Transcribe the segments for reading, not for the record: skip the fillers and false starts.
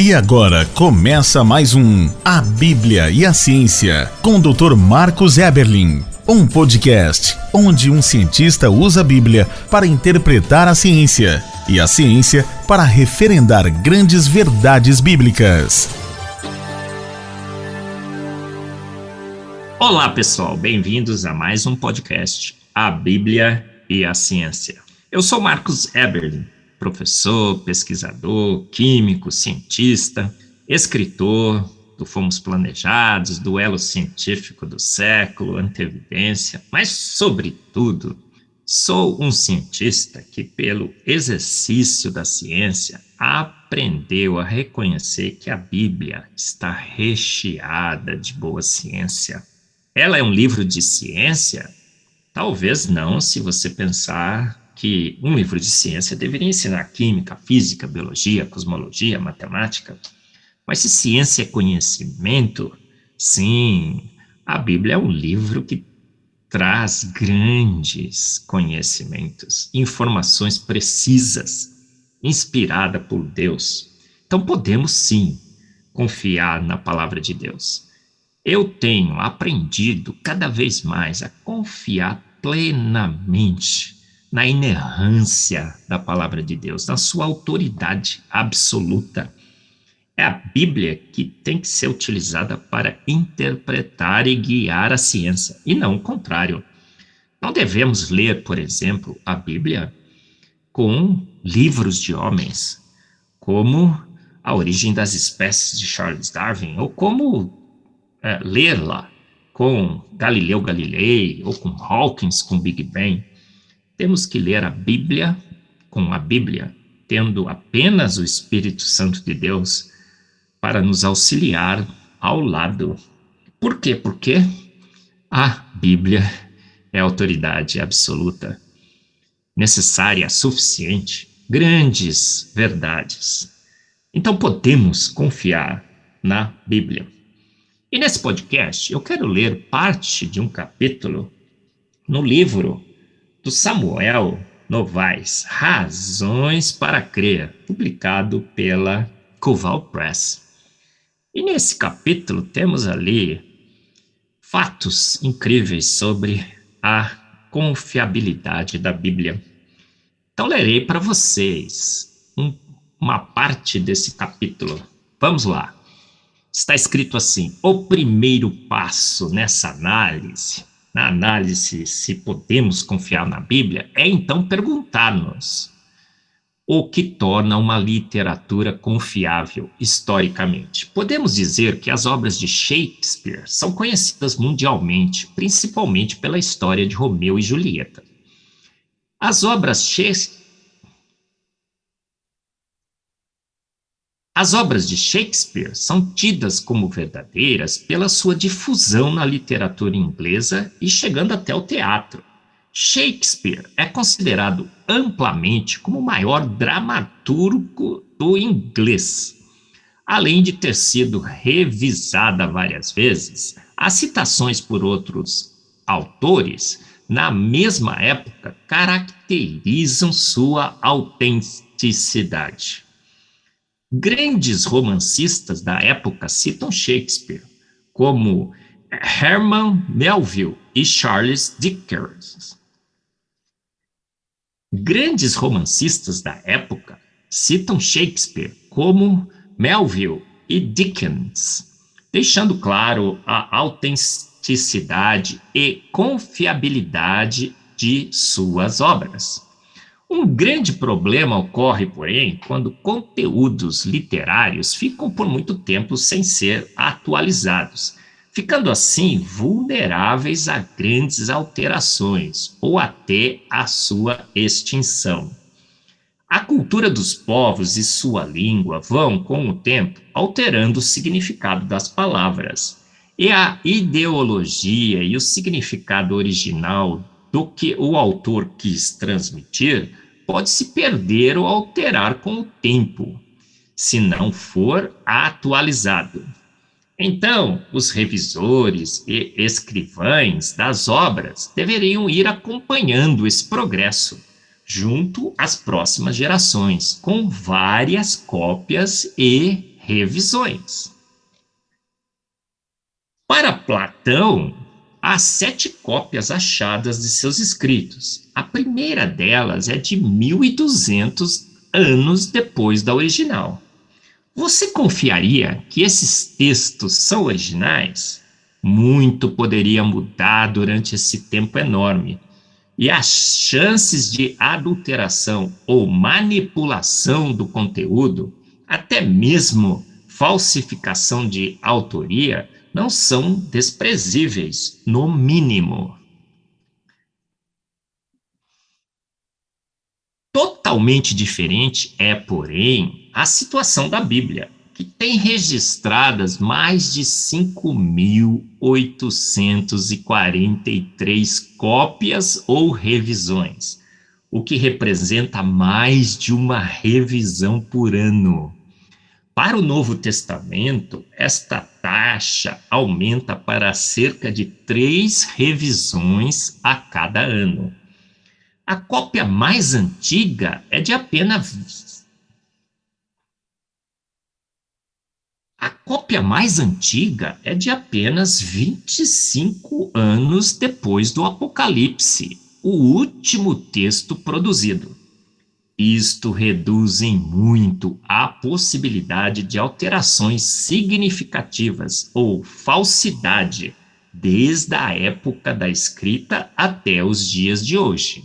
E agora começa mais um A Bíblia e a Ciência, com o Dr. Marcos Eberlin. Um podcast onde um cientista usa a Bíblia para interpretar a ciência e a ciência para referendar grandes verdades bíblicas. Olá pessoal, bem-vindos a mais um podcast, A Bíblia e a Ciência. Eu sou Marcos Eberlin, professor, pesquisador, químico, cientista, escritor do Fomos Planejados, Duelo Científico do Século, Antevidência, mas, sobretudo, sou um cientista que, pelo exercício da ciência, aprendeu a reconhecer que a Bíblia está recheada de boa ciência. Ela é um livro de ciência? Talvez não, se você pensar que um livro de ciência deveria ensinar química, física, biologia, cosmologia, matemática. Mas se ciência é conhecimento, sim, a Bíblia é um livro que traz grandes conhecimentos, informações precisas, inspirada por Deus. Então podemos sim confiar na palavra de Deus. Eu tenho aprendido cada vez mais a confiar plenamente na inerrância da palavra de Deus, na sua autoridade absoluta. É a Bíblia que tem que ser utilizada para interpretar e guiar a ciência, e não o contrário. Não devemos ler, por exemplo, a Bíblia com livros de homens, como A Origem das Espécies de Charles Darwin, ou como lê-la com Galileu Galilei, ou com Hawkins com Big Bang. Temos que ler a Bíblia com a Bíblia, tendo apenas o Espírito Santo de Deus para nos auxiliar ao lado. Por quê? Porque a Bíblia é a autoridade absoluta, necessária, suficiente, grandes verdades. Então podemos confiar na Bíblia. E nesse podcast eu quero ler parte de um capítulo no livro do Samuel Novaes, Razões para Crer, publicado pela Coval Press. E nesse capítulo temos ali fatos incríveis sobre a confiabilidade da Bíblia. Então lerei para vocês uma parte desse capítulo. Vamos lá. Está escrito assim: o primeiro passo nessa análise, na análise se podemos confiar na Bíblia, é então perguntar-nos o que torna uma literatura confiável historicamente. Podemos dizer que as obras de Shakespeare são conhecidas mundialmente, principalmente pela história de Romeu e Julieta. As obras de Shakespeare são tidas como verdadeiras pela sua difusão na literatura inglesa e chegando até o teatro. Shakespeare é considerado amplamente como o maior dramaturgo do inglês. Além de ter sido revisada várias vezes, as citações por outros autores na mesma época caracterizam sua autenticidade. Grandes romancistas da época citam Shakespeare, como Herman Melville e Charles Dickens. Grandes romancistas da época citam Shakespeare, como Melville e Dickens, deixando claro a autenticidade e confiabilidade de suas obras. Um grande problema ocorre, porém, quando conteúdos literários ficam por muito tempo sem ser atualizados, ficando assim vulneráveis a grandes alterações ou até a sua extinção. A cultura dos povos e sua língua vão, com o tempo, alterando o significado das palavras, e a ideologia e o significado original do que o autor quis transmitir pode se perder ou alterar com o tempo, se não for atualizado. Então, os revisores e escrivães das obras deveriam ir acompanhando esse progresso, junto às próximas gerações, com várias cópias e revisões. Para Platão, há 7 cópias achadas de seus escritos. A primeira delas é de 1200 anos depois da original. Você confiaria que esses textos são originais? Muito poderia mudar durante esse tempo enorme, e as chances de adulteração ou manipulação do conteúdo, até mesmo falsificação de autoria, não são desprezíveis, no mínimo. Totalmente diferente é, porém, a situação da Bíblia, que tem registradas mais de 5.843 cópias ou revisões, o que representa mais de uma revisão por ano. Para o Novo Testamento, esta taxa aumenta para cerca de 3 revisões a cada ano. A cópia mais antiga é de apenas 25 anos depois do Apocalipse, o último texto produzido. Isto reduz em muito a possibilidade de alterações significativas ou falsidade desde a época da escrita até os dias de hoje.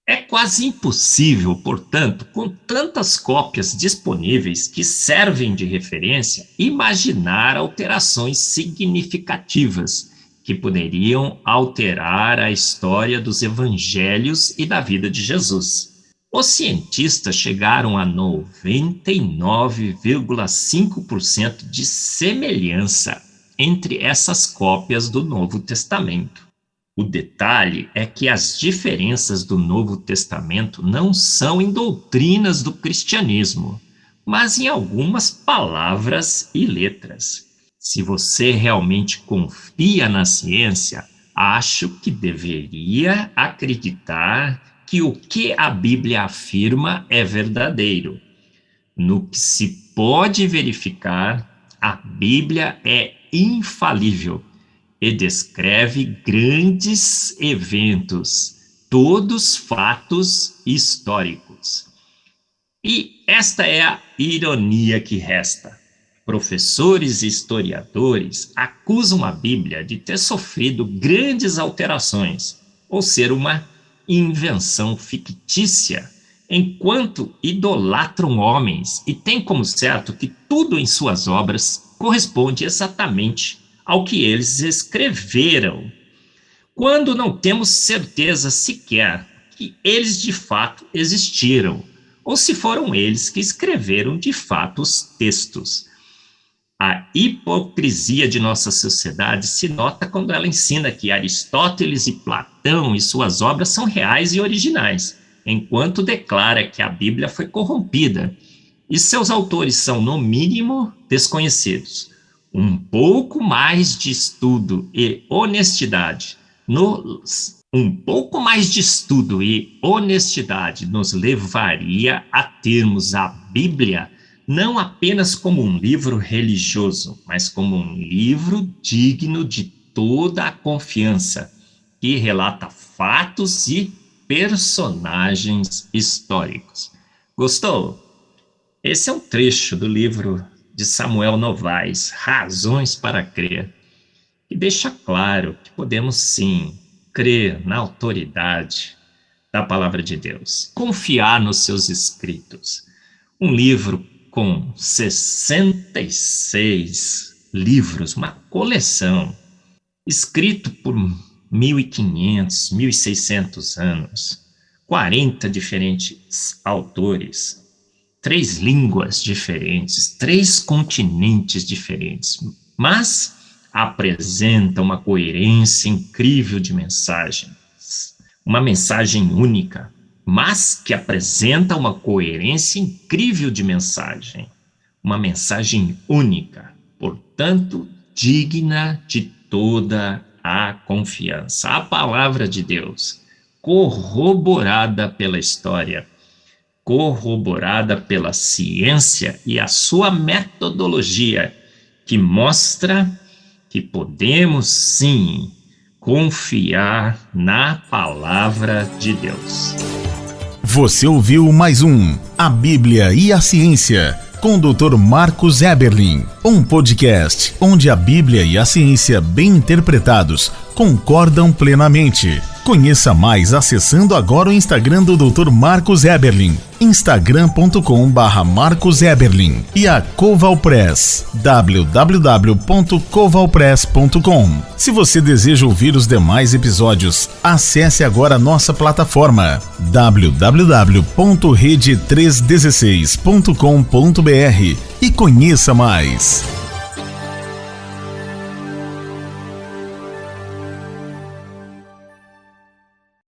É quase impossível, portanto, com tantas cópias disponíveis que servem de referência, imaginar alterações significativas que poderiam alterar a história dos evangelhos e da vida de Jesus. Os cientistas chegaram a 99,5% de semelhança entre essas cópias do Novo Testamento. O detalhe é que as diferenças do Novo Testamento não são em doutrinas do cristianismo, mas em algumas palavras e letras. Se você realmente confia na ciência, acho que deveria acreditar que o que a Bíblia afirma é verdadeiro. No que se pode verificar, a Bíblia é infalível e descreve grandes eventos, todos fatos históricos. E esta é a ironia que resta. Professores e historiadores acusam a Bíblia de ter sofrido grandes alterações, ou ser uma invenção fictícia, enquanto idolatram homens e têm como certo que tudo em suas obras corresponde exatamente ao que eles escreveram, quando não temos certeza sequer que eles de fato existiram, ou se foram eles que escreveram de fato os textos. A hipocrisia de nossa sociedade se nota quando ela ensina que Aristóteles e Platão e suas obras são reais e originais, enquanto declara que a Bíblia foi corrompida e seus autores são, no mínimo, desconhecidos. Um pouco mais de estudo e honestidade nos levaria a termos a Bíblia não apenas como um livro religioso, mas como um livro digno de toda a confiança, que relata fatos e personagens históricos. Gostou? Esse é um trecho do livro de Samuel Novaes, Razões para Crer, que deixa claro que podemos sim crer na autoridade da palavra de Deus, confiar nos seus escritos. Um livro com 66 livros, uma coleção, escrito por 1.500, 1.600 anos, 40 diferentes autores, 3 línguas diferentes, 3 continentes diferentes, mas apresenta uma coerência incrível de mensagens, uma mensagem única, mas que apresenta uma coerência incrível de mensagem, uma mensagem única, portanto, digna de toda a confiança. A palavra de Deus, corroborada pela história, corroborada pela ciência e a sua metodologia, que mostra que podemos sim confiar na palavra de Deus. Você ouviu mais um A Bíblia e a Ciência, com o Dr. Marcos Eberlin, um podcast onde a Bíblia e a ciência bem interpretados concordam plenamente. Conheça mais acessando agora o Instagram do Dr. Marcos Eberlin, instagram.com/Marcos Eberlin, e a Coval Press, www.covalpress.com. Se você deseja ouvir os demais episódios, acesse agora a nossa plataforma www.rede316.com.br e conheça mais.